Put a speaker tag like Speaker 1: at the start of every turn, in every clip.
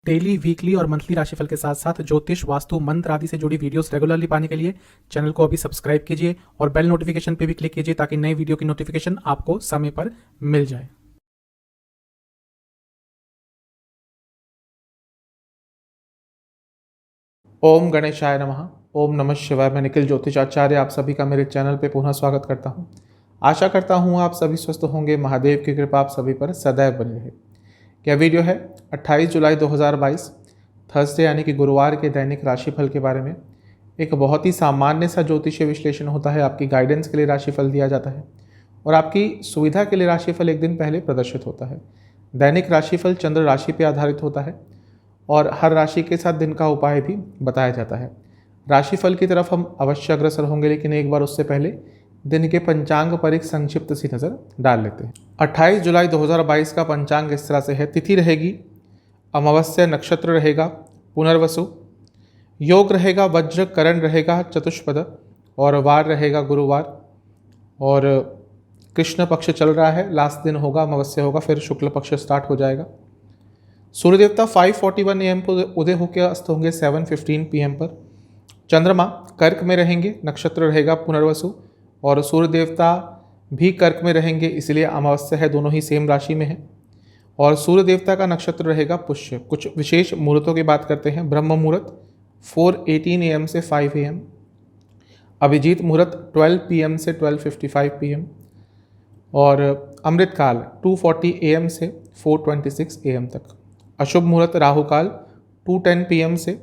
Speaker 1: Daily, weekly और monthly राशिफल के साथ साथ ज्योतिष, वास्तु, मंत्र आदि से जुड़ी वीडियोस रेगुलरली पाने के लिए चैनल को अभी सब्सक्राइब कीजिए और बेल नोटिफिकेशन पे भी क्लिक कीजिए ताकि नई वीडियो की नोटिफिकेशन आपको समय पर मिल जाए।
Speaker 2: ओम गणेशाय नमः। ओम नमः शिवाय। मैं निखिल ज्योतिषाचार्य आप सभी का मेरे चैनल पे पुनः स्वागत करता हूँ। आशा करता हूँ आप सभी स्वस्थ होंगे। महादेव की कृपा आप सभी पर सदैव बनी रहे। यह वीडियो है 28 जुलाई 2022 थर्सडे यानी कि गुरुवार के दैनिक राशिफल के बारे में। एक बहुत ही सामान्य सा ज्योतिषीय विश्लेषण होता है। आपकी गाइडेंस के लिए राशिफल दिया जाता है और आपकी सुविधा के लिए राशिफल एक दिन पहले प्रदर्शित होता है। दैनिक राशिफल चंद्र राशि पर आधारित होता है और हर राशि के साथ दिन का उपाय भी बताया जाता है। राशिफल की तरफ हम अवश्य अग्रसर होंगे, लेकिन एक बार उससे पहले दिन के पंचांग पर एक संक्षिप्त सी नज़र डाल लेते हैं। 28 जुलाई 2022 का पंचांग इस तरह से है। तिथि रहेगी अमावस्या, नक्षत्र रहेगा पुनर्वसु, योग रहेगा वज्र, करण रहेगा चतुष्पद और वार रहेगा गुरुवार और कृष्ण पक्ष चल रहा है। लास्ट दिन होगा अमावस्या होगा, फिर शुक्ल पक्ष स्टार्ट हो जाएगा। सूर्य देवता 5:41 AM पर उदय होकर अस्त होंगे 7:15 PM पर। चंद्रमा कर्क में रहेंगे, नक्षत्र रहेगा पुनर्वसु और सूर्य देवता भी कर्क में रहेंगे, इसलिए अमावस्या है, दोनों ही सेम राशि में है। और सूर्य देवता का नक्षत्र रहेगा पुष्य। कुछ विशेष मुहूर्तों की बात करते हैं। ब्रह्म मुहूर्त 4:18 AM से 5 AM, अभिजीत मुहूर्त 12 PM से 12:55 PM और अमृत काल 2:40 AM से 4:26 AM तक। अशुभ मुहूर्त राहु काल 2:10 PM से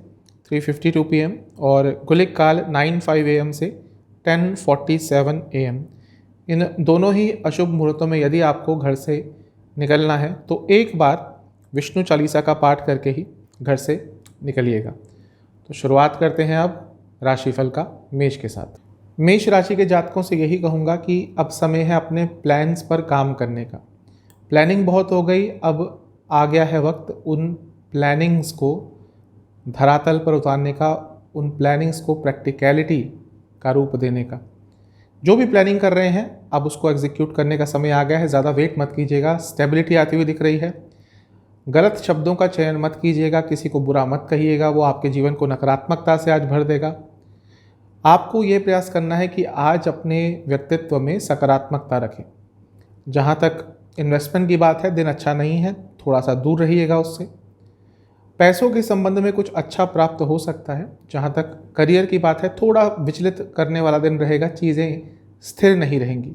Speaker 2: 3:52 PM और गुलिक काल 9:05 AM से 10:47 AM। इन दोनों ही अशुभ मुहूर्तों में यदि आपको घर से निकलना है तो एक बार विष्णु चालीसा का पाठ करके ही घर से निकलिएगा। तो शुरुआत करते हैं अब राशिफल का मेष के साथ। मेष राशि के जातकों से यही कहूँगा कि अब समय है अपने प्लान्स पर काम करने का। प्लानिंग बहुत हो गई, अब आ गया है वक्त उन प्लानिंग्स को धरातल पर उतारने का, उन प्लानिंग्स को प्रैक्टिकलिटी का रूप देने का। जो भी प्लानिंग कर रहे हैं अब उसको एग्जीक्यूट करने का समय आ गया है। ज़्यादा वेट मत कीजिएगा। स्टेबिलिटी आती हुई दिख रही है। गलत शब्दों का चयन मत कीजिएगा, किसी को बुरा मत कहिएगा, वो आपके जीवन को नकारात्मकता से आज भर देगा। आपको ये प्रयास करना है कि आज अपने व्यक्तित्व में सकारात्मकता रखें। जहाँ तक इन्वेस्टमेंट की बात है, दिन अच्छा नहीं है, थोड़ा सा दूर रहिएगा उससे। पैसों के संबंध में कुछ अच्छा प्राप्त हो सकता है। जहाँ तक करियर की बात है, थोड़ा विचलित करने वाला दिन रहेगा, चीज़ें स्थिर नहीं रहेंगी।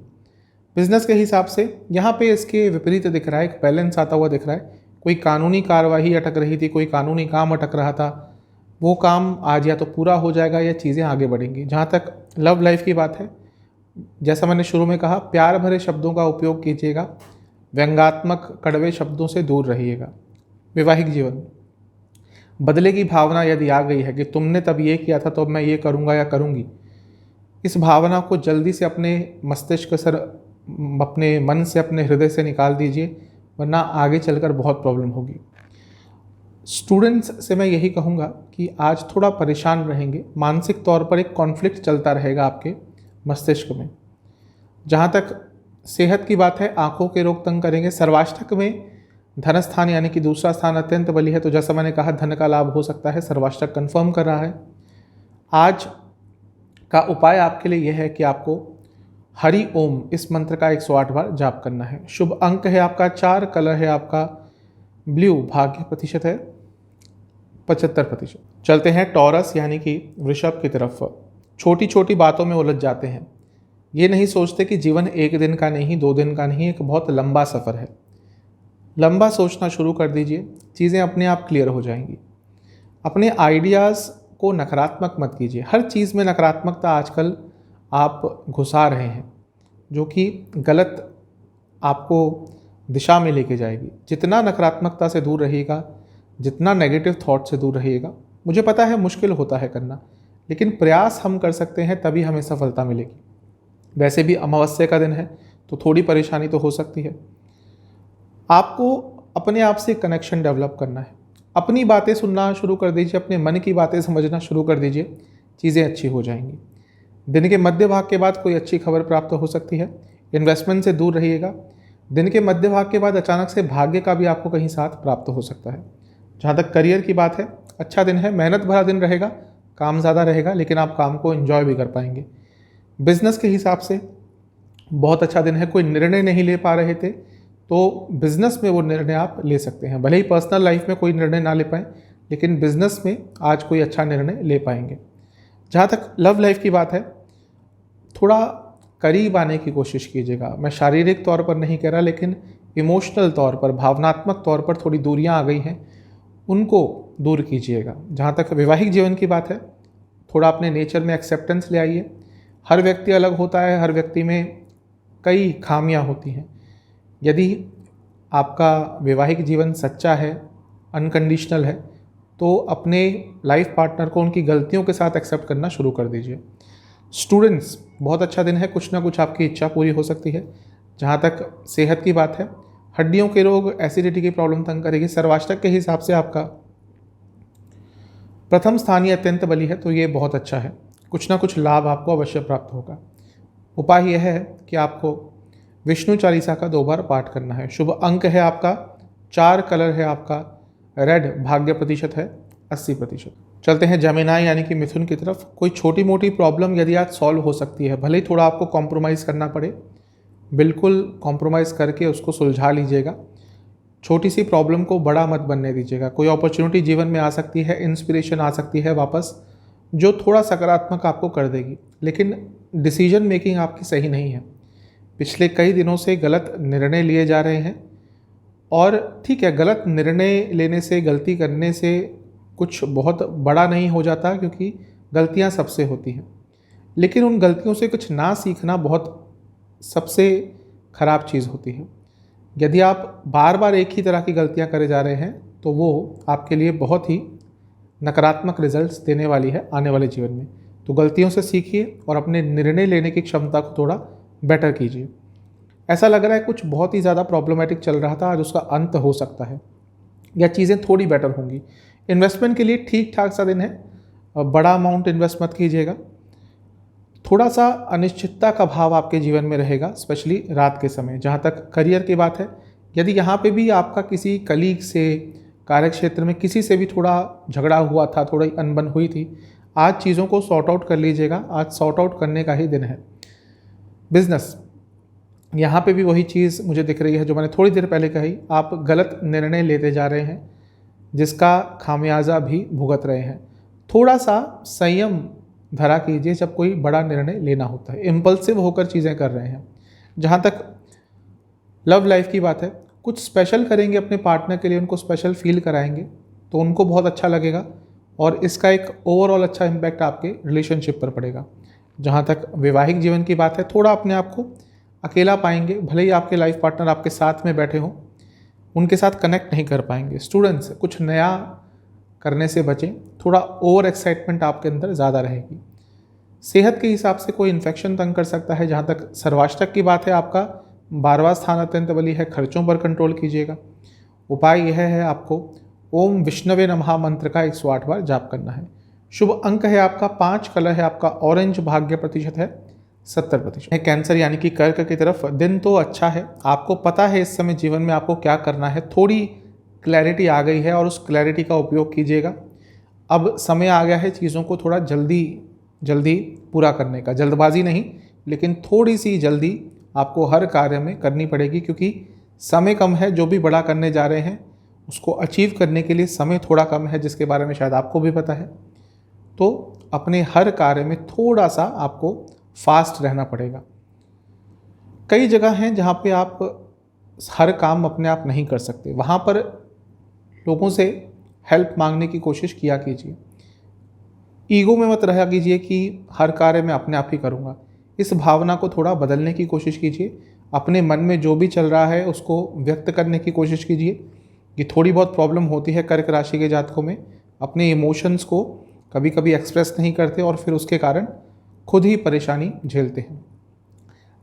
Speaker 2: बिजनेस के हिसाब से यहाँ पे इसके विपरीत दिख रहा है, एक बैलेंस आता हुआ दिख रहा है। कोई कानूनी कार्यवाही अटक रही थी, कोई कानूनी काम अटक रहा था, वो काम आज या तो पूरा हो जाएगा या चीज़ें आगे बढ़ेंगी। जहाँ तक लव लाइफ की बात है, जैसा मैंने शुरू में कहा, प्यार भरे शब्दों का उपयोग कीजिएगा, व्यंग्यात्मक कड़वे शब्दों से दूर रहिएगा। वैवाहिक जीवन, बदले की भावना यदि आ गई है कि तुमने तब ये किया था तो अब मैं ये करूँगा या करूँगी, इस भावना को जल्दी से अपने मस्तिष्क से, अपने मन से, अपने हृदय से निकाल दीजिए, वरना आगे चलकर बहुत प्रॉब्लम होगी। स्टूडेंट्स से मैं यही कहूँगा कि आज थोड़ा परेशान रहेंगे, मानसिक तौर पर एक कॉन्फ्लिक्ट चलता रहेगा आपके मस्तिष्क में। जहाँ तक सेहत की बात है, आंखों के रोग तंग करेंगे। सर्वाष्टक में धन स्थान यानी कि दूसरा स्थान अत्यंत बली है, तो जैसा मैंने कहा धन का लाभ हो सकता है। सर्वाष्टक कंफर्म कर रहा है। आज का उपाय आपके लिए यह है कि आपको हरि ओम इस मंत्र का 108 बार जाप करना है। शुभ अंक है आपका 4, कलर है आपका ब्लू, भाग्य प्रतिशत है 75%। चलते हैं टॉरस यानी कि वृषभ की तरफ। छोटी छोटी बातों में उलझ जाते हैं, ये नहीं सोचते कि जीवन एक दिन का नहीं, 2 दिन का नहीं, एक बहुत लंबा सफ़र है। लंबा सोचना शुरू कर दीजिए, चीज़ें अपने आप क्लियर हो जाएंगी। अपने आइडियाज़ को नकारात्मक मत कीजिए। हर चीज़ में नकारात्मकता आजकल आप घुसा रहे हैं, जो कि गलत आपको दिशा में लेके जाएगी। जितना नकारात्मकता से दूर रहिएगा, जितना नेगेटिव थॉट से दूर रहिएगा, मुझे पता है मुश्किल होता है करना, लेकिन प्रयास हम कर सकते हैं, तभी हमें सफलता मिलेगी। वैसे भी अमावस्या का दिन है तो थोड़ी परेशानी तो हो सकती है। आपको अपने आप से कनेक्शन डेवलप करना है। अपनी बातें सुनना शुरू कर दीजिए, अपने मन की बातें समझना शुरू कर दीजिए, चीज़ें अच्छी हो जाएंगी। दिन के मध्य भाग के बाद कोई अच्छी खबर प्राप्त हो सकती है। इन्वेस्टमेंट से दूर रहिएगा। दिन के मध्य भाग के बाद अचानक से भाग्य का भी आपको कहीं साथ प्राप्त हो सकता है। जहाँ तक करियर की बात है, अच्छा दिन है, मेहनत भरा दिन रहेगा, काम ज़्यादा रहेगा लेकिन आप काम को एंजॉय भी कर पाएंगे। बिजनेस के हिसाब से बहुत अच्छा दिन है। कोई निर्णय नहीं ले पा रहे थे तो बिजनेस में वो निर्णय आप ले सकते हैं। भले ही पर्सनल लाइफ में कोई निर्णय ना ले पाएँ लेकिन बिजनेस में आज कोई अच्छा निर्णय ले पाएंगे। जहाँ तक लव लाइफ की बात है, थोड़ा करीब आने की कोशिश कीजिएगा। मैं शारीरिक तौर पर नहीं कह रहा लेकिन इमोशनल तौर पर, भावनात्मक तौर पर थोड़ी दूरियां आ गई हैं, उनको दूर कीजिएगा। जहाँ तक वैवाहिक जीवन की बात है, थोड़ा अपने नेचर में एक्सेप्टेंस ले आइए। हर व्यक्ति अलग होता है, हर व्यक्ति में कई खामियां होती हैं। यदि आपका वैवाहिक जीवन सच्चा है, अनकंडीशनल है, तो अपने लाइफ पार्टनर को उनकी गलतियों के साथ एक्सेप्ट करना शुरू कर दीजिए। स्टूडेंट्स, बहुत अच्छा दिन है, कुछ ना कुछ आपकी इच्छा पूरी हो सकती है। जहाँ तक सेहत की बात है, हड्डियों के रोग, एसिडिटी की प्रॉब्लम तंग करेगी। सर्वाष्टक के हिसाब से आपका प्रथम स्थान ही अत्यंत बली है, तो ये बहुत अच्छा है। कुछ ना कुछ लाभ आपको अवश्य प्राप्त होगा। उपाय यह है कि आपको विष्णु चालीसा का 2 बार पाठ करना है। शुभ अंक है आपका 4, कलर है आपका रेड, भाग्य प्रतिशत है 80%। चलते हैं जमेनाई यानी कि मिथुन की तरफ। कोई छोटी मोटी प्रॉब्लम यदि आज सॉल्व हो सकती है, भले ही थोड़ा आपको कॉम्प्रोमाइज़ करना पड़े, बिल्कुल कॉम्प्रोमाइज़ करके उसको सुलझा लीजिएगा। छोटी सी प्रॉब्लम को बड़ा मत बनने दीजिएगा। कोई अपॉर्चुनिटी जीवन में आ सकती है, इंस्पिरेशन आ सकती है वापस, जो थोड़ा सकारात्मक आपको कर देगी, लेकिन डिसीजन मेकिंग आपकी सही नहीं है। पिछले कई दिनों से गलत निर्णय लिए जा रहे हैं, और ठीक है, गलत निर्णय लेने से, गलती करने से कुछ बहुत बड़ा नहीं हो जाता, क्योंकि गलतियां सबसे होती हैं। लेकिन उन गलतियों से कुछ ना सीखना बहुत सबसे खराब चीज़ होती है। यदि आप बार बार एक ही तरह की गलतियां करे जा रहे हैं तो वो आपके लिए बहुत ही नकारात्मक रिजल्ट्स देने वाली है आने वाले जीवन में। तो गलतियों से सीखिए और अपने निर्णय लेने की क्षमता को थोड़ा बेटर कीजिए। ऐसा लग रहा है कुछ बहुत ही ज़्यादा प्रॉब्लमेटिक चल रहा था, आज उसका अंत हो सकता है या चीज़ें थोड़ी बेटर होंगी। इन्वेस्टमेंट के लिए ठीक ठाक सा दिन है, बड़ा अमाउंट इन्वेस्ट मत कीजिएगा। थोड़ा सा अनिश्चितता का भाव आपके जीवन में रहेगा, स्पेशली रात के समय। जहाँ तक करियर की बात है, यदि यहाँ पे भी आपका किसी कलीग से, कार्यक्षेत्र में किसी से भी थोड़ा झगड़ा हुआ था, थोड़ी अनबन हुई थी, आज चीज़ों को सॉर्ट आउट कर लीजिएगा। आज सॉर्ट आउट करने का ही दिन है। बिजनेस, यहाँ पे भी वही चीज़ मुझे दिख रही है जो मैंने थोड़ी देर पहले कही। आप गलत निर्णय लेते जा रहे हैं जिसका खामियाजा भी भुगत रहे हैं। थोड़ा सा संयम धरा कीजिए जब कोई बड़ा निर्णय लेना होता है। इम्पल्सिव होकर चीज़ें कर रहे हैं। जहाँ तक लव लाइफ की बात है, कुछ स्पेशल करेंगे अपने पार्टनर के लिए, उनको स्पेशल फील कराएंगे तो उनको बहुत अच्छा लगेगा और इसका एक ओवरऑल अच्छा इम्पैक्ट आपके रिलेशनशिप पर पड़ेगा। जहाँ तक वैवाहिक जीवन की बात है, थोड़ा अपने आप को अकेला पाएंगे। भले ही आपके लाइफ पार्टनर आपके साथ में बैठे हों, उनके साथ कनेक्ट नहीं कर पाएंगे। स्टूडेंट्स, कुछ नया करने से बचें, थोड़ा ओवर एक्साइटमेंट आपके अंदर ज़्यादा रहेगी। सेहत के हिसाब से कोई इन्फेक्शन तंग कर सकता है। जहाँ तक सर्वाष्टक की बात है, आपका 12वां स्थान अत्यंत बली है, खर्चों पर कंट्रोल कीजिएगा। उपाय यह है, आपको ओम विष्णवे नमः मंत्र का 108 बार जाप करना है। शुभ अंक है आपका 5, कलर है आपका ऑरेंज, भाग्य प्रतिशत है 70%। कैंसर यानी कि कर्क की तरफ, दिन तो अच्छा है, आपको पता है इस समय जीवन में आपको क्या करना है, थोड़ी क्लैरिटी आ गई है और उस क्लैरिटी का उपयोग कीजिएगा। अब समय आ गया है चीज़ों को थोड़ा जल्दी पूरा करने का। जल्दबाजी नहीं, लेकिन थोड़ी सी जल्दी आपको हर कार्य में करनी पड़ेगी, क्योंकि समय कम है। जो भी बड़ा करने जा रहे हैं उसको अचीव करने के लिए समय थोड़ा कम है, जिसके बारे में शायद आपको भी पता है। तो अपने हर कार्य में थोड़ा सा आपको फास्ट रहना पड़ेगा। कई जगह हैं जहाँ पे आप हर काम अपने आप नहीं कर सकते, वहाँ पर लोगों से हेल्प मांगने की कोशिश किया कीजिए। ईगो में मत रहा कीजिए कि हर कार्य मैं अपने आप ही करूँगा। इस भावना को थोड़ा बदलने की कोशिश कीजिए। अपने मन में जो भी चल रहा है उसको व्यक्त करने की कोशिश कीजिए। कि थोड़ी बहुत प्रॉब्लम होती है कर्क राशि के जातकों में, अपने इमोशंस को कभी कभी एक्सप्रेस नहीं करते और फिर उसके कारण खुद ही परेशानी झेलते हैं।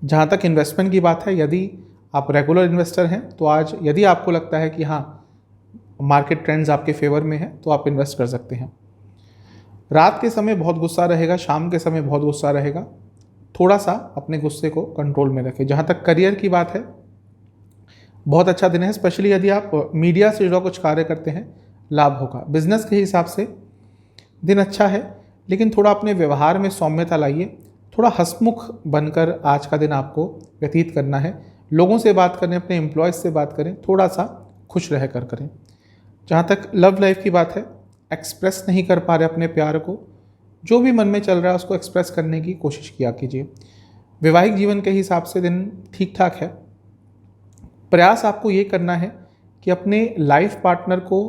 Speaker 2: जहाँ तक इन्वेस्टमेंट की बात है, यदि आप रेगुलर इन्वेस्टर हैं तो आज यदि आपको लगता है कि हाँ मार्केट ट्रेंड्स आपके फेवर में है तो आप इन्वेस्ट कर सकते हैं। रात के समय बहुत गुस्सा रहेगा, शाम के समय बहुत गुस्सा रहेगा, थोड़ा सा अपने गुस्से को कंट्रोल में रखें। जहाँ तक करियर की बात है, बहुत अच्छा दिन है, स्पेशली यदि आप मीडिया से जुड़ा कुछ कार्य करते हैं, लाभ होगा। बिजनेस के हिसाब से दिन अच्छा है, लेकिन थोड़ा अपने व्यवहार में सौम्यता लाइए। थोड़ा हंसमुख बनकर आज का दिन आपको व्यतीत करना है। लोगों से बात करें, अपने एम्प्लॉयज़ से बात करें, थोड़ा सा खुश रह कर करें। जहाँ तक लव लाइफ की बात है, एक्सप्रेस नहीं कर पा रहे अपने प्यार को, जो भी मन में चल रहा है उसको एक्सप्रेस करने की कोशिश किया कीजिए। वैवाहिक जीवन के हिसाब से दिन ठीक ठाक है। प्रयास आपको ये करना है कि अपने लाइफ पार्टनर को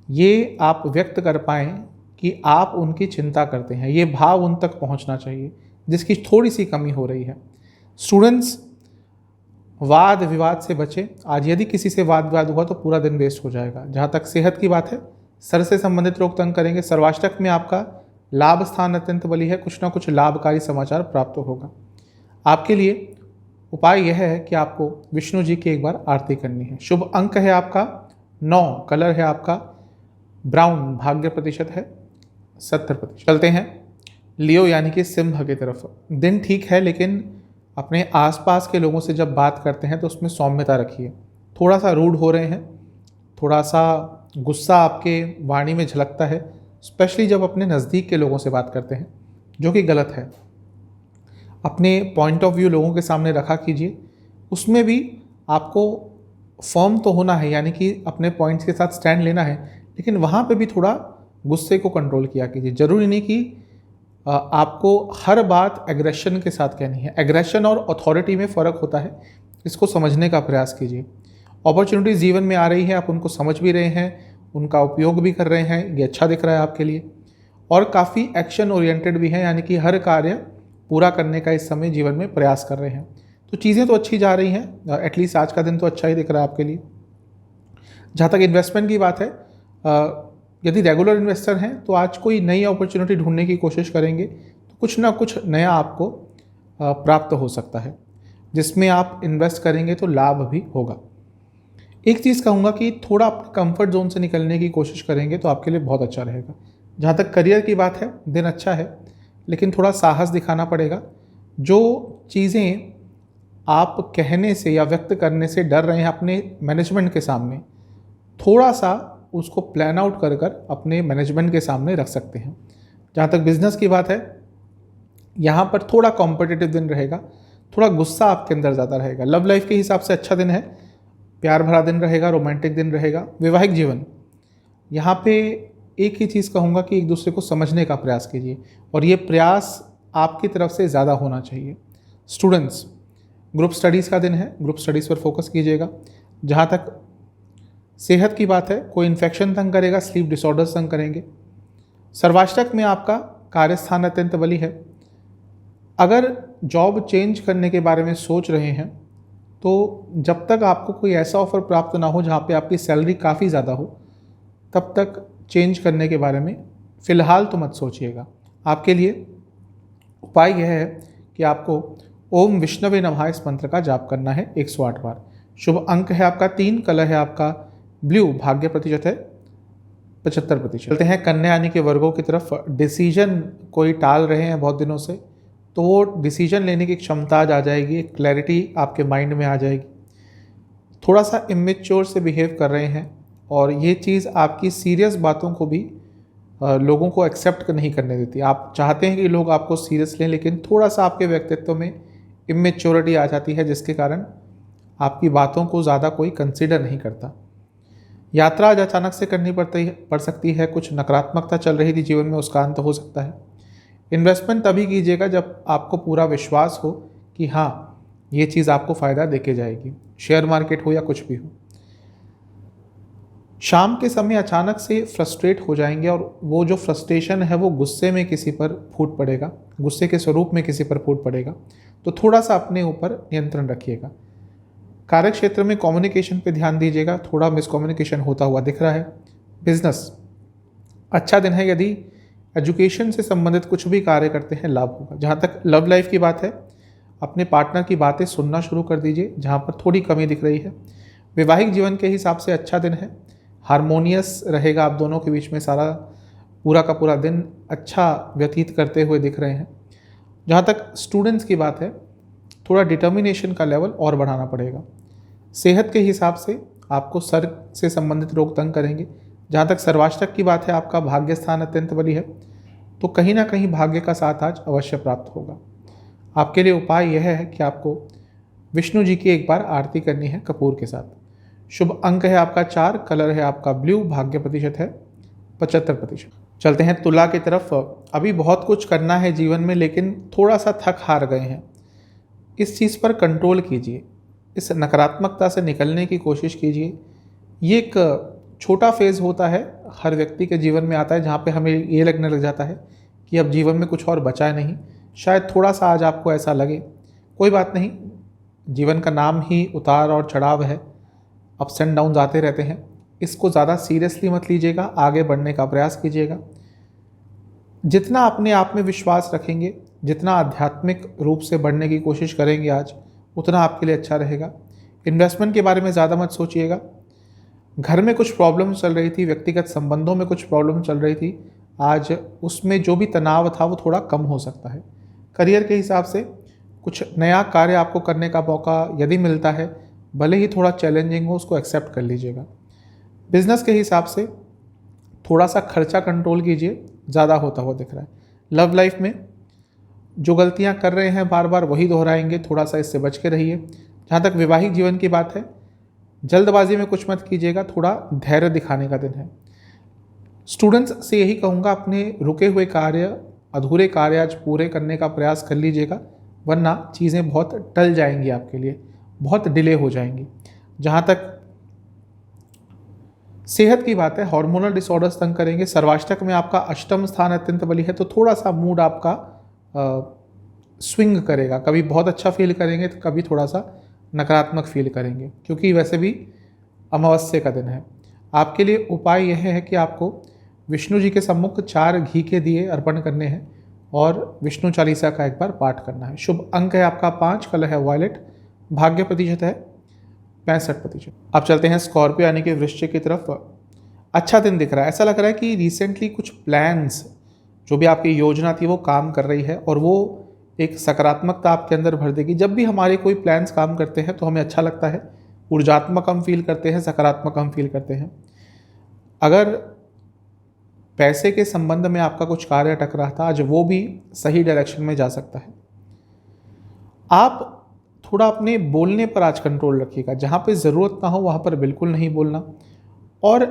Speaker 2: ये आप व्यक्त कर पाएँ कि आप उनकी चिंता करते हैं। ये भाव उन तक पहुंचना चाहिए, जिसकी थोड़ी सी कमी हो रही है। स्टूडेंट्स, वाद विवाद से बचें। आज यदि किसी से वाद विवाद हुआ तो पूरा दिन वेस्ट हो जाएगा। जहाँ तक सेहत की बात है, सर से संबंधित रोग तंग करेंगे। सर्वाष्टक में आपका लाभ स्थान अत्यंत बली है, कुछ ना कुछ लाभकारी समाचार प्राप्त होगा। आपके लिए उपाय यह है कि आपको विष्णु जी की एक बार आरती करनी है। शुभ अंक है आपका 9, कलर है आपका ब्राउन, भाग्य प्रतिशत है 70%। चलते हैं लियो यानी कि सिंह की तरफ। दिन ठीक है, लेकिन अपने आसपास के लोगों से जब बात करते हैं तो उसमें सौम्यता रखिए। थोड़ा सा रूड हो रहे हैं, थोड़ा सा गुस्सा आपके वाणी में झलकता है, स्पेशली जब अपने नज़दीक के लोगों से बात करते हैं, जो कि गलत है। अपने पॉइंट ऑफ व्यू लोगों के सामने रखा कीजिए। उसमें भी आपको फर्म तो होना है, यानी कि अपने पॉइंट्स के साथ स्टैंड लेना है, लेकिन वहाँ पे भी थोड़ा गुस्से को कंट्रोल किया कीजिए। ज़रूरी नहीं कि आपको हर बात एग्रेशन के साथ कहनी है। एग्रेशन और अथॉरिटी में फ़र्क होता है, इसको समझने का प्रयास कीजिए। अपॉर्चुनिटीज़ जीवन में आ रही हैं, आप उनको समझ भी रहे हैं, उनका उपयोग भी कर रहे हैं, ये अच्छा दिख रहा है आपके लिए। और काफ़ी एक्शन ओरिएंटेड भी हैं, यानी कि हर कार्य पूरा करने का इस समय जीवन में प्रयास कर रहे हैं। तो चीज़ें तो अच्छी जा रही हैं, एटलीस्ट आज का दिन तो अच्छा ही दिख रहा है आपके लिए। जहाँ तक इन्वेस्टमेंट की बात है, यदि रेगुलर इन्वेस्टर हैं तो आज कोई नई अपॉर्चुनिटी ढूंढने की कोशिश करेंगे तो कुछ ना कुछ नया आपको प्राप्त हो सकता है, जिसमें आप इन्वेस्ट करेंगे तो लाभ भी होगा। एक चीज़ कहूँगा कि थोड़ा अपने कंफर्ट जोन से निकलने की कोशिश करेंगे तो आपके लिए बहुत अच्छा रहेगा। जहाँ तक करियर की बात है, दिन अच्छा है, लेकिन थोड़ा साहस दिखाना पड़ेगा। जो चीज़ें आप कहने से या व्यक्त करने से डर रहे हैं अपने मैनेजमेंट के सामने, थोड़ा सा उसको प्लान आउट कर कर अपने मैनेजमेंट के सामने रख सकते हैं। जहाँ तक बिजनेस की बात है, यहाँ पर थोड़ा कॉम्पिटिटिव दिन रहेगा, थोड़ा गुस्सा आपके अंदर ज़्यादा रहेगा। लव लाइफ के हिसाब से अच्छा दिन है, प्यार भरा दिन रहेगा, रोमांटिक दिन रहेगा। वैवाहिक जीवन, यहाँ पे एक ही चीज़ कहूँगा कि एक दूसरे को समझने का प्रयास कीजिए, और ये प्रयास आपकी तरफ से ज़्यादा होना चाहिए। स्टूडेंट्स, ग्रुप स्टडीज़ का दिन है, ग्रुप स्टडीज़ पर फोकस कीजिएगा। जहाँ तक सेहत की बात है, कोई इन्फेक्शन तंग करेगा, स्लीप डिसऑर्डर्स तंग करेंगे। सर्वाष्टक में आपका कार्यस्थान अत्यंत बली है। अगर जॉब चेंज करने के बारे में सोच रहे हैं तो जब तक आपको कोई ऐसा ऑफ़र प्राप्त ना हो जहाँ पे आपकी सैलरी काफ़ी ज़्यादा हो, तब तक चेंज करने के बारे में फ़िलहाल तो मत सोचिएगा। आपके लिए उपाय यह है कि आपको ओम विष्णवे नमः इस मंत्र का जाप करना है 108 बार। शुभ अंक है आपका 3, कलर है आपका ब्लू, भाग्य प्रतिशत है 75%। चलते हैं कन्या यानी के वर्गों की तरफ। डिसीजन कोई टाल रहे हैं बहुत दिनों से, तो वो डिसीजन लेने की क्षमता आज आ जाएगी, एक क्लैरिटी आपके माइंड में आ जाएगी। थोड़ा सा इमेच्योर से बिहेव कर रहे हैं, और ये चीज़ आपकी सीरियस बातों को भी लोगों को एक्सेप्ट नहीं करने देती। आप चाहते हैं कि लोग आपको सीरियस लें, लेकिन थोड़ा सा आपके व्यक्तित्व में इमेच्योरिटी आ जाती है, जिसके कारण आपकी बातों को ज़्यादा कोई कंसिडर नहीं करता। यात्रा आज अचानक से करनी पड़ सकती है। कुछ नकारात्मकता चल रही थी जीवन में, उसका अंत हो सकता है। इन्वेस्टमेंट तभी कीजिएगा जब आपको पूरा विश्वास हो कि हाँ, ये चीज़ आपको फ़ायदा देके जाएगी, शेयर मार्केट हो या कुछ भी हो। शाम के समय अचानक से फ्रस्ट्रेट हो जाएंगे, और वो जो फ्रस्ट्रेशन है वो गुस्से में किसी पर फूट पड़ेगा, गुस्से के स्वरूप में किसी पर फूट पड़ेगा। तो थोड़ा सा अपने ऊपर नियंत्रण रखिएगा। कार्य क्षेत्र में कम्युनिकेशन पे ध्यान दीजिएगा, थोड़ा मिसकम्युनिकेशन होता हुआ दिख रहा है। बिजनेस, अच्छा दिन है। यदि एजुकेशन से संबंधित कुछ भी कार्य करते हैं, लाभ होगा। जहाँ तक लव लाइफ की बात है, अपने पार्टनर की बातें सुनना शुरू कर दीजिए, जहाँ पर थोड़ी कमी दिख रही है। वैवाहिक जीवन के हिसाब से अच्छा दिन है, हारमोनियस रहेगा आप दोनों के बीच में। सारा पूरा का पूरा दिन अच्छा व्यतीत करते हुए दिख रहे हैं। जहाँ तक स्टूडेंट्स की बात है, थोड़ा डिटर्मिनेशन का लेवल और बढ़ाना पड़ेगा। सेहत के हिसाब से आपको सर से संबंधित रोग तंग करेंगे, जहाँ तक सर्वाष्टक की बात है, आपका भाग्य स्थान अत्यंत बली है, तो कहीं ना कहीं भाग्य का साथ आज अवश्य प्राप्त होगा। आपके लिए उपाय यह है कि आपको विष्णु जी की एक बार आरती करनी है कपूर के साथ। शुभ अंक है आपका 4, कलर है आपका ब्लू, भाग्य प्रतिशत है 75%। चलते हैं तुला की तरफ। अभी बहुत कुछ करना है जीवन में, लेकिन थोड़ा सा थक हार गए हैं। इस चीज़ पर कंट्रोल कीजिए, इस नकारात्मकता से निकलने की कोशिश कीजिए। ये एक छोटा फेज़ होता है, हर व्यक्ति के जीवन में आता है, जहाँ पे हमें ये लगने लग जाता है कि अब जीवन में कुछ और बचा नहीं। शायद थोड़ा सा आज आपको ऐसा लगे, कोई बात नहीं, जीवन का नाम ही उतार और चढ़ाव है, अप्स एंड डाउन्स आते रहते हैं। इसको ज़्यादा सीरियसली मत लीजिएगा, आगे बढ़ने का प्रयास कीजिएगा। जितना अपने आप में विश्वास रखेंगे, जितना आध्यात्मिक रूप से बढ़ने की कोशिश करेंगे आज, उतना आपके लिए अच्छा रहेगा। इन्वेस्टमेंट के बारे में ज़्यादा मत सोचिएगा। घर में कुछ प्रॉब्लम चल रही थी, व्यक्तिगत संबंधों में कुछ प्रॉब्लम चल रही थी, आज उसमें जो भी तनाव था वो थोड़ा कम हो सकता है। करियर के हिसाब से कुछ नया कार्य आपको करने का मौका यदि मिलता है, भले ही थोड़ा चैलेंजिंग हो, उसको एक्सेप्ट कर लीजिएगा। बिजनेस के हिसाब से थोड़ा सा खर्चा कंट्रोल कीजिए, ज़्यादा होता हुआ दिख रहा है। लव लाइफ में जो गलतियां कर रहे हैं बार बार वही दोहराएंगे, थोड़ा सा इससे बच के रहिए। जहाँ तक वैवाहिक जीवन की बात है, जल्दबाजी में कुछ मत कीजिएगा, थोड़ा धैर्य दिखाने का दिन है। स्टूडेंट्स से यही कहूँगा, अपने रुके हुए कार्य, अधूरे कार्य आज पूरे करने का प्रयास कर लीजिएगा, वरना चीज़ें बहुत टल जाएंगी, आपके लिए बहुत डिले हो जाएंगी। जहाँ तक सेहत की बात है, हार्मोनल डिसऑर्डर्स तंग करेंगे। सर्वाष्टक में आपका अष्टम स्थान अत्यंत बली है, तो थोड़ा सा मूड आपका स्विंग करेगा, कभी बहुत अच्छा फील करेंगे तो कभी थोड़ा सा नकारात्मक फील करेंगे, क्योंकि वैसे भी अमावस्या का दिन है। आपके लिए उपाय यह है कि आपको विष्णु जी के सम्मुख 4 घी के दिए अर्पण करने हैं और विष्णु चालीसा का एक बार पाठ करना है। शुभ अंक है आपका 5, कलर है वायलेट, भाग्य प्रतिशत है 65%। अब चलते हैं स्कॉर्पियो यानी कि वृश्चिक की तरफ। अच्छा दिन दिख रहा है, ऐसा लग रहा है कि रिसेंटली कुछ प्लान्स, जो भी आपकी योजना थी वो काम कर रही है और वो एक सकारात्मकता आपके अंदर भर देगी। जब भी हमारे कोई प्लान्स काम करते हैं तो हमें अच्छा लगता है, ऊर्जात्मक हम फील करते हैं, सकारात्मक हम फील करते हैं। अगर पैसे के संबंध में आपका कुछ कार्य अटक रहा था, आज वो भी सही डायरेक्शन में जा सकता है। आप थोड़ा अपने बोलने पर आज कंट्रोल रखिएगा, जहाँ पे ज़रूरत ना हो वहाँ पर बिल्कुल नहीं बोलना, और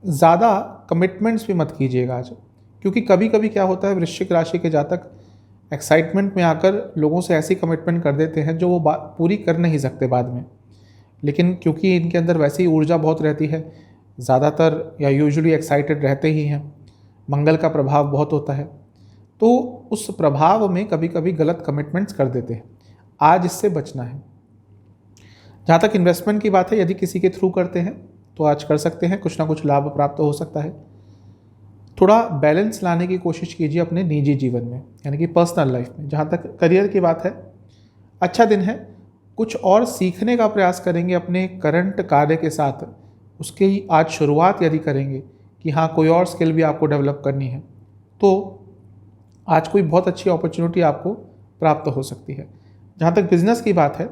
Speaker 2: ज़्यादा कमिटमेंट्स भी मत कीजिएगा आज, क्योंकि कभी कभी क्या होता है, वृश्चिक राशि के जातक एक्साइटमेंट में आकर लोगों से ऐसी कमिटमेंट कर देते हैं जो वो पूरी कर नहीं सकते बाद में। लेकिन क्योंकि इनके अंदर वैसे ही ऊर्जा बहुत रहती है, ज़्यादातर या यूजुअली एक्साइटेड रहते ही हैं, मंगल का प्रभाव बहुत होता है, तो उस प्रभाव में कभी कभी गलत कमिटमेंट्स कर देते हैं। आज इससे बचना है। जहाँ तक इन्वेस्टमेंट की बात है, यदि किसी के थ्रू करते हैं तो आज कर सकते हैं, कुछ ना कुछ लाभ प्राप्त हो सकता है। थोड़ा बैलेंस लाने की कोशिश कीजिए अपने निजी जीवन में, यानी कि पर्सनल लाइफ में। जहाँ तक करियर की बात है, अच्छा दिन है, कुछ और सीखने का प्रयास करेंगे अपने करंट कार्य के साथ। उसकी आज शुरुआत यदि करेंगे कि हाँ कोई और स्किल भी आपको डेवलप करनी है, तो आज कोई बहुत अच्छी अपॉर्चुनिटी आपको प्राप्त हो सकती है। जहाँ तक बिजनेस की बात है,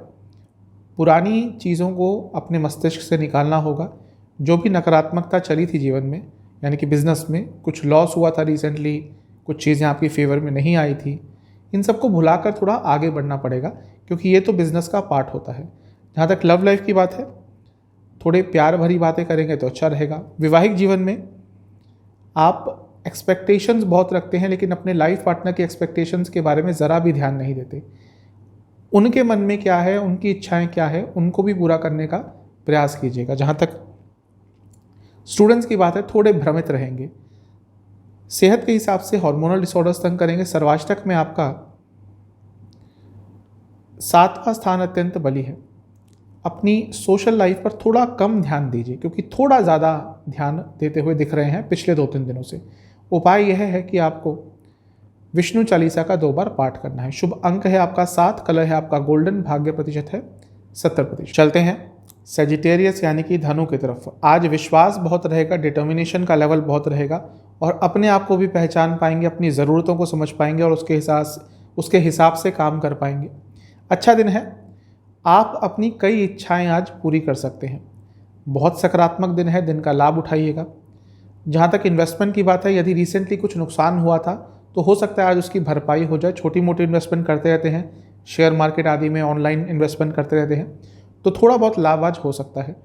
Speaker 2: पुरानी चीज़ों को अपने मस्तिष्क से निकालना होगा। जो भी नकारात्मकता चली थी जीवन में, यानी कि बिज़नेस में कुछ लॉस हुआ था रिसेंटली, कुछ चीज़ें आपकी फेवर में नहीं आई थी, इन सबको भुलाकर थोड़ा आगे बढ़ना पड़ेगा, क्योंकि ये तो बिज़नेस का पार्ट होता है। जहाँ तक लव लाइफ की बात है, थोड़े प्यार भरी बातें करेंगे तो अच्छा रहेगा। वैवाहिक जीवन में आप एक्सपेक्टेशंस बहुत रखते हैं, लेकिन अपने लाइफ पार्टनर की एक्सपेक्टेशंस के बारे में ज़रा भी ध्यान नहीं देते। उनके मन में क्या है, उनकी इच्छाएं क्या है, उनको भी पूरा करने का प्रयास कीजिएगा। जहाँ तक स्टूडेंट्स की बात है, थोड़े भ्रमित रहेंगे। सेहत के हिसाब से हार्मोनल डिसऑर्डर्स तंग करेंगे। सर्वाष्टक में आपका 7वां स्थान अत्यंत बली है। अपनी सोशल लाइफ पर थोड़ा कम ध्यान दीजिए, क्योंकि थोड़ा ज़्यादा ध्यान देते हुए दिख रहे हैं पिछले 2-3 दिनों से। उपाय यह है कि आपको विष्णु चालीसा का 2 बार पाठ करना है। शुभ अंक है आपका 7, कलर है आपका गोल्डन, भाग्य प्रतिशत है 70%। चलते हैं सेजिटेरियस यानी कि धनु की तरफ। आज विश्वास बहुत रहेगा, डिटर्मिनेशन का लेवल बहुत रहेगा, और अपने आप को भी पहचान पाएंगे, अपनी ज़रूरतों को समझ पाएंगे और उसके हिसाब से काम कर पाएंगे। अच्छा दिन है, आप अपनी कई इच्छाएं आज पूरी कर सकते हैं। बहुत सकारात्मक दिन है, दिन का लाभ उठाइएगा। जहाँ तक इन्वेस्टमेंट की बात है, यदि रिसेंटली कुछ नुकसान हुआ था तो हो सकता है आज उसकी भरपाई हो जाए। छोटी मोटी इन्वेस्टमेंट करते रहते हैं, शेयर मार्केट आदि में ऑनलाइन इन्वेस्टमेंट करते रहते हैं, तो थोड़ा बहुत लाभ आज हो सकता है।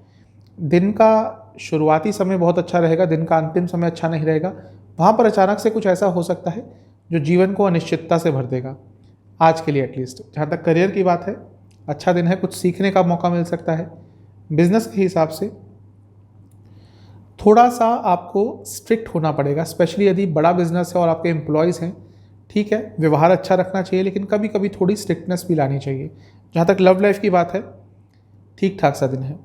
Speaker 2: दिन का शुरुआती समय बहुत अच्छा रहेगा, दिन का अंतिम समय अच्छा नहीं रहेगा। वहाँ पर अचानक से कुछ ऐसा हो सकता है जो जीवन को अनिश्चितता से भर देगा, आज के लिए एटलीस्ट। जहाँ तक करियर की बात है, अच्छा दिन है, कुछ सीखने का मौका मिल सकता है। बिजनेस के हिसाब से थोड़ा सा आपको स्ट्रिक्ट होना पड़ेगा, स्पेशली यदि बड़ा बिजनेस है और आपके एम्प्लॉयज़ हैं। ठीक है, व्यवहार अच्छा रखना चाहिए, लेकिन कभी कभी थोड़ी स्ट्रिक्टनेस भी लानी चाहिए। जहाँ तक लव लाइफ की बात है, ठीक ठाक सा दिन है।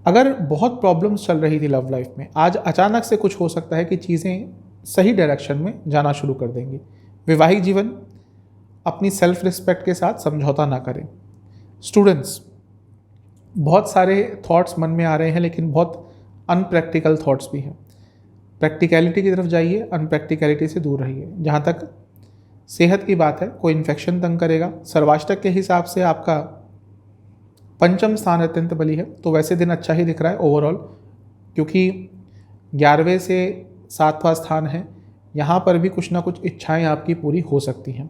Speaker 2: अगर बहुत प्रॉब्लम्स चल रही थी लव लाइफ में, आज अचानक से कुछ हो सकता है कि चीज़ें सही डायरेक्शन में जाना शुरू कर देंगी। वैवाहिक जीवन, अपनी सेल्फ रिस्पेक्ट के साथ समझौता ना करें। स्टूडेंट्स, बहुत सारे थॉट्स मन में आ रहे हैं, लेकिन बहुत अनप्रैक्टिकल थॉट्स भी हैं। प्रैक्टिकलिटी की तरफ जाइए, अनप्रैक्टिकलिटी से दूर रहिए। जहाँ तक सेहत की बात है, कोई इन्फेक्शन तंग करेगा। सर्वाष्टक के हिसाब से आपका पंचम स्थान अत्यंत बली है, तो वैसे दिन अच्छा ही दिख रहा है ओवरऑल, क्योंकि 11वें से 7वां स्थान है। यहाँ पर भी कुछ ना कुछ इच्छाएं आपकी पूरी हो सकती हैं।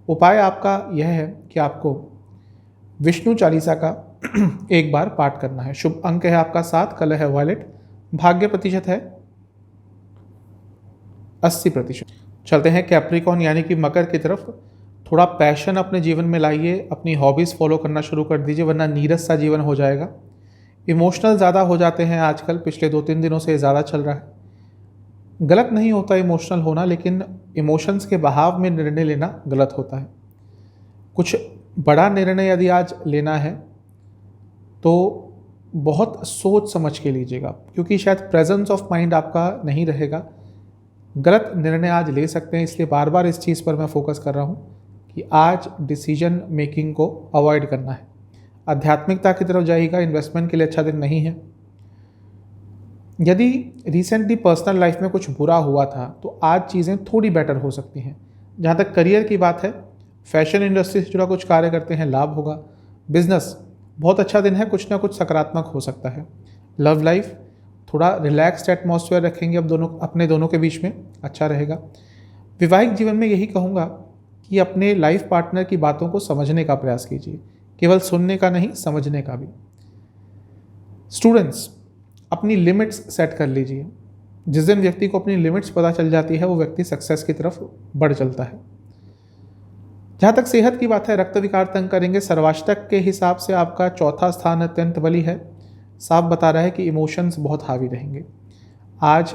Speaker 2: उपाय आपका यह है कि आपको विष्णु चालीसा का एक बार पाठ करना है। शुभ अंक है आपका 7, कलर है वायलेट, भाग्य प्रतिशत है 80%। चलते हैं कैप्रिकॉन यानी कि मकर की तरफ। थोड़ा पैशन अपने जीवन में लाइए, अपनी हॉबीज़ फॉलो करना शुरू कर दीजिए, वरना नीरस सा जीवन हो जाएगा। इमोशनल ज़्यादा हो जाते हैं आजकल, पिछले 2-3 दिनों से ज़्यादा चल रहा है। गलत नहीं होता इमोशनल होना, लेकिन इमोशंस के बहाव में निर्णय लेना गलत होता है। कुछ बड़ा निर्णय यदि आज लेना है तो बहुत सोच समझ के लीजिएगा, क्योंकि शायद प्रेजेंस ऑफ माइंड आपका नहीं रहेगा। गलत निर्णय आज ले सकते हैं, इसलिए बार बार इस चीज़ पर मैं फोकस कर रहा हूँ कि आज डिसीजन मेकिंग को अवॉइड करना है। आध्यात्मिकता की तरफ जाइएगा, इन्वेस्टमेंट के लिए अच्छा दिन नहीं है। यदि रिसेंटली पर्सनल लाइफ में कुछ बुरा हुआ था तो आज चीज़ें थोड़ी बेटर हो सकती हैं। जहाँ तक करियर की बात है, फैशन इंडस्ट्री से जुड़ा कुछ कार्य करते हैं, लाभ होगा। बिजनेस, बहुत अच्छा दिन है, कुछ ना कुछ सकारात्मक हो सकता है। लव लाइफ, थोड़ा रिलैक्स्ड एटमॉस्फेयर रखेंगे अब अपने दोनों के बीच में, अच्छा रहेगा। वैवाहिक जीवन में यही कहूँगा कि अपने लाइफ पार्टनर की बातों को समझने का प्रयास कीजिए, केवल सुनने का नहीं, समझने का भी। स्टूडेंट्स, अपनी लिमिट्स सेट कर लीजिए। जिस दिन व्यक्ति को अपनी लिमिट्स पता चल जाती है, वो व्यक्ति सक्सेस की तरफ बढ़ चलता है। जहाँ तक सेहत की बात है, रक्त विकार तंग करेंगे। सर्वाष्टक के हिसाब से आपका 4था स्थान अत्यंत बली है, साफ बता रहा है कि इमोशंस बहुत हावी रहेंगे। आज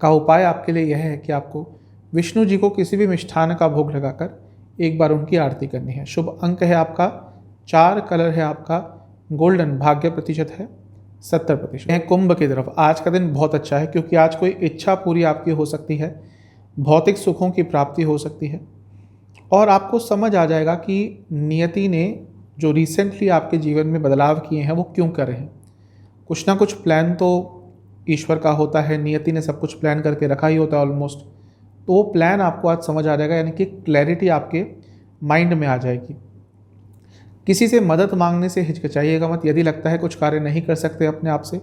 Speaker 2: का उपाय आपके लिए यह है कि आपको विष्णु जी को किसी भी मिष्ठान का भोग लगाकर एक बार उनकी आरती करनी है। शुभ अंक है आपका 4, कलर है आपका गोल्डन, भाग्य प्रतिशत है 70%। कुंभ की तरफ, आज का दिन बहुत अच्छा है, क्योंकि आज कोई इच्छा पूरी आपकी हो सकती है, भौतिक सुखों की प्राप्ति हो सकती है, और आपको समझ आ जाएगा कि नियति ने जो रिसेंटली आपके जीवन में बदलाव किए हैं वो क्यों कर रहे हैं। कुछ ना कुछ प्लान तो ईश्वर का होता है, नियति ने सब कुछ प्लान करके रखा ही होता है ऑलमोस्ट, तो वो प्लान आपको आज समझ आ जाएगा, यानी कि क्लैरिटी आपके माइंड में आ जाएगी। किसी से मदद मांगने से हिचकिचाइएगा मत। यदि लगता है कुछ कार्य नहीं कर सकते अपने आप से,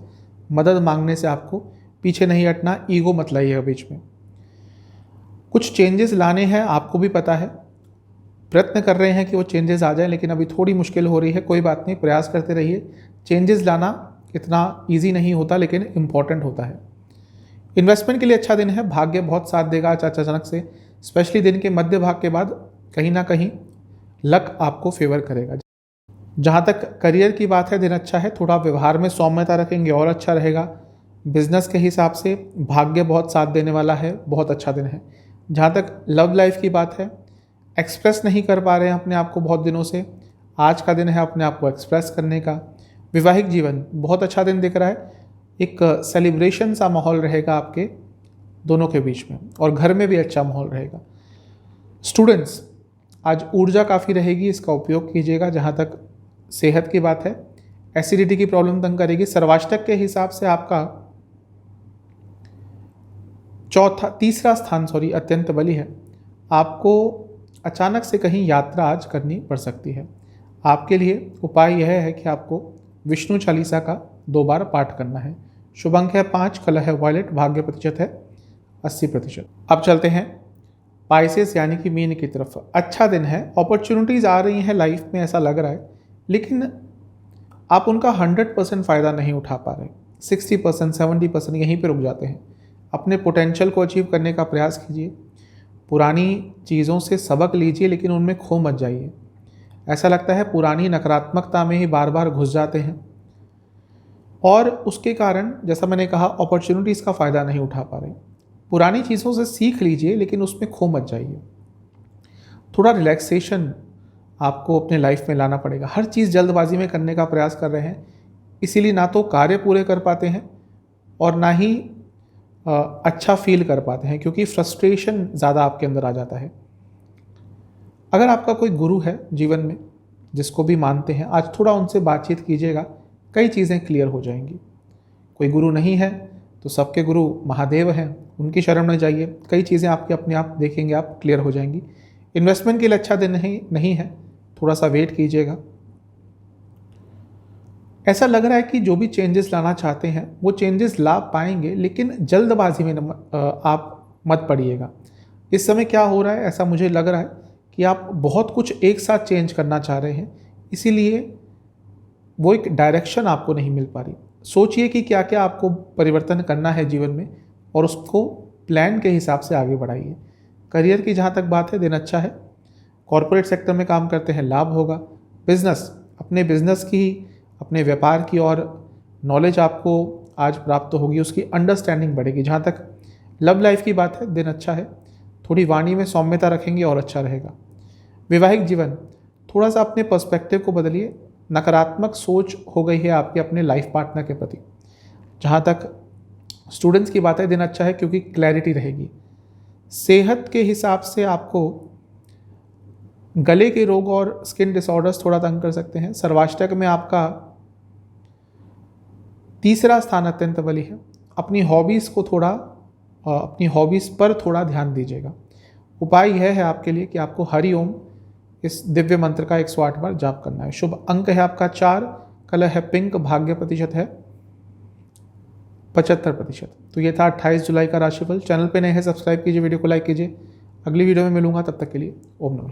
Speaker 2: मदद मांगने से आपको पीछे नहीं हटना, ईगो मत लाइएगा बीच में। कुछ चेंजेस लाने हैं, आपको भी पता है, प्रयत्न कर रहे हैं कि वो चेंजेस आ जाए, लेकिन अभी थोड़ी मुश्किल हो रही है। कोई बात नहीं, प्रयास करते रहिए। चेंजेस लाना इतना ईजी नहीं होता, लेकिन इम्पॉर्टेंट होता है। इन्वेस्टमेंट के लिए अच्छा दिन है, भाग्य बहुत साथ देगा अचानक से, स्पेशली दिन के मध्य भाग के बाद कहीं ना कहीं लक आपको फेवर करेगा। जहाँ तक करियर की बात है, दिन अच्छा है, थोड़ा व्यवहार में सौम्यता रखेंगे और अच्छा रहेगा। बिजनेस के हिसाब से भाग्य बहुत साथ देने वाला है, बहुत अच्छा दिन है। जहाँ तक लव लाइफ की बात है, एक्सप्रेस नहीं कर पा रहे हैं अपने आप को बहुत दिनों से, आज का दिन है अपने आप को एक्सप्रेस करने का। वैवाहिक जीवन बहुत अच्छा दिन दिख रहा है, एक सेलिब्रेशन सा माहौल रहेगा आपके दोनों के बीच में, और घर में भी अच्छा माहौल रहेगा। स्टूडेंट्स, आज ऊर्जा काफ़ी रहेगी, इसका उपयोग कीजिएगा। जहाँ तक सेहत की बात है, एसिडिटी की प्रॉब्लम तंग करेगी। सर्वाष्टक के हिसाब से आपका तीसरा स्थान अत्यंत बली है। आपको अचानक से कहीं यात्रा आज करनी पड़ सकती है। आपके लिए उपाय यह है कि आपको विष्णु चालीसा का 2 बार पाठ करना है। शुभ अंक है 5, कलर है वॉयलेट, भाग्य प्रतिशत है 80%। अब चलते हैं पाइसेस यानी कि मीन की तरफ। अच्छा दिन है, अपॉर्चुनिटीज़ आ रही हैं लाइफ में ऐसा लग रहा है, लेकिन आप उनका 100% फ़ायदा नहीं उठा पा रहे। 60%, 70% यहीं पे रुक जाते हैं। अपने पोटेंशियल को अचीव करने का प्रयास कीजिए, पुरानी चीज़ों से सबक लीजिए, लेकिन उनमें खो मत जाइए। ऐसा लगता है पुरानी नकारात्मकता में ही बार बार घुस जाते हैं और उसके कारण जैसा मैंने कहा अपॉर्चुनिटीज़ का फ़ायदा नहीं उठा पा रहे। पुरानी चीज़ों से सीख लीजिए, लेकिन उसमें खो मत जाइए। थोड़ा रिलैक्सेशन आपको अपने लाइफ में लाना पड़ेगा। हर चीज़ जल्दबाजी में करने का प्रयास कर रहे हैं, इसीलिए ना तो कार्य पूरे कर पाते हैं और ना ही अच्छा फील कर पाते हैं, क्योंकि फ्रस्ट्रेशन ज़्यादा आपके अंदर आ जाता है। अगर आपका कोई गुरु है जीवन में, जिसको भी मानते हैं, आज थोड़ा उनसे बातचीत कीजिएगा, कई चीज़ें क्लियर हो जाएंगी। कोई गुरु नहीं है तो सबके गुरु महादेव हैं, उनकी शरण में जाइए, कई चीज़ें आपके अपने आप देखेंगे आप क्लियर हो जाएंगी। इन्वेस्टमेंट के लिए अच्छा दिन नहीं है, थोड़ा सा वेट कीजिएगा। ऐसा लग रहा है कि जो भी चेंजेस लाना चाहते हैं वो चेंजेस ला पाएंगे, लेकिन जल्दबाजी में आप मत पड़िएगा। इस समय क्या हो रहा है, ऐसा मुझे लग रहा है कि आप बहुत कुछ एक साथ चेंज करना चाह रहे हैं, इसीलिए वो एक डायरेक्शन आपको नहीं मिल पा रही। सोचिए कि क्या क्या आपको परिवर्तन करना है जीवन में और उसको प्लान के हिसाब से आगे बढ़ाइए। करियर की जहाँ तक बात है, दिन अच्छा है। कॉरपोरेट सेक्टर में काम करते हैं, लाभ होगा। अपने बिजनेस की, अपने व्यापार की और नॉलेज आपको आज प्राप्त होगी, उसकी अंडरस्टैंडिंग बढ़ेगी। जहाँ तक लव लाइफ की बात है, दिन अच्छा है। थोड़ी वाणी में सौम्यता रखेंगे और अच्छा रहेगा। वैवाहिक जीवन, थोड़ा सा अपने पर्सपेक्टिव को बदलिए। नकारात्मक सोच हो गई है आपके अपने लाइफ पार्टनर के प्रति। जहाँ तक स्टूडेंट्स की बात है, दिन अच्छा है क्योंकि क्लैरिटी रहेगी। सेहत के हिसाब से आपको गले के रोग और स्किन डिसऑर्डर्स थोड़ा तंग कर सकते हैं। सर्वाष्टक में आपका 3रा स्थान अत्यंत बली है। अपनी हॉबीज़ पर थोड़ा ध्यान दीजिएगा। उपाय यह है आपके लिए कि आपको हरि ओम इस दिव्य मंत्र का 108 बार जाप करना है। शुभ अंक है आपका 4, कलर है पिंक, भाग्य प्रतिशत है 75%। तो ये था 28 जुलाई का राशिफल। चैनल पे नए हैं, सब्सक्राइब कीजिए, वीडियो को लाइक कीजिए। अगली वीडियो में मिलूंगा, तब तक के लिए ओम नमः।